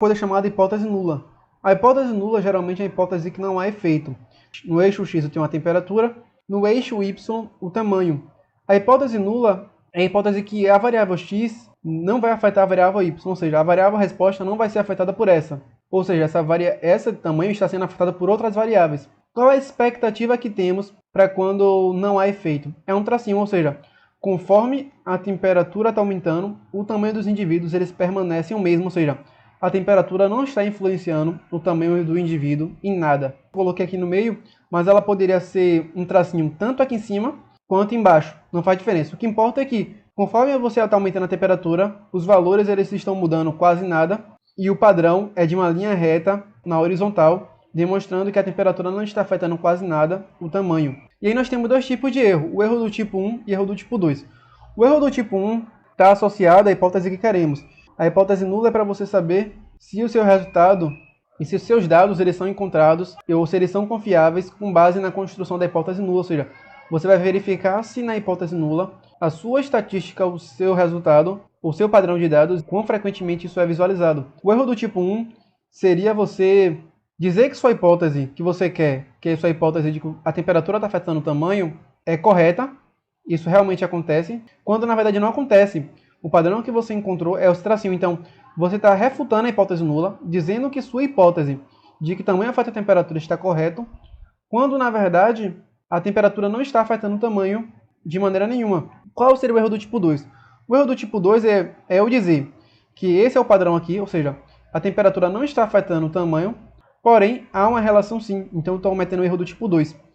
Coisa chamada hipótese nula. A hipótese nula geralmente é a hipótese que não há efeito. No eixo x eu tenho a temperatura, no eixo y o tamanho. A hipótese nula é a hipótese que a variável x não vai afetar a variável y, ou seja, a variável resposta não vai ser afetada por essa. Ou seja, esse tamanho está sendo afetado por outras variáveis. Qual é a expectativa que temos para quando não há efeito? É um tracinho, ou seja, conforme a temperatura está aumentando, o tamanho dos indivíduos eles permanecem o mesmo, ou seja, a temperatura não está influenciando o tamanho do indivíduo em nada. Coloquei aqui no meio, mas ela poderia ser um tracinho tanto aqui em cima quanto embaixo. Não faz diferença. O que importa é que, conforme você está aumentando a temperatura, os valores eles estão mudando quase nada e o padrão é de uma linha reta na horizontal, demonstrando que a temperatura não está afetando quase nada o tamanho. E aí nós temos dois tipos de erro, o erro do tipo 1 e o erro do tipo 2. O erro do tipo 1 está associado à hipótese que queremos. A hipótese nula é para você saber se o seu resultado e se os seus dados eles são encontrados ou se eles são confiáveis com base na construção da hipótese nula, ou seja, você vai verificar se na hipótese nula a sua estatística, o seu resultado, o seu padrão de dados, quão frequentemente isso é visualizado. O erro do tipo 1 seria você dizer que sua hipótese que você quer, que é sua hipótese de que a temperatura está afetando o tamanho, é correta, isso realmente acontece, quando na verdade não acontece. O padrão que você encontrou é o tracinho. Então, você está refutando a hipótese nula, dizendo que sua hipótese de que tamanho afeta a temperatura está correto, quando na verdade a temperatura não está afetando o tamanho de maneira nenhuma. Qual seria o erro do tipo 2? O erro do tipo 2 é eu dizer que esse é o padrão aqui, ou seja, a temperatura não está afetando o tamanho, porém há uma relação sim, então estou cometendo o erro do tipo 2.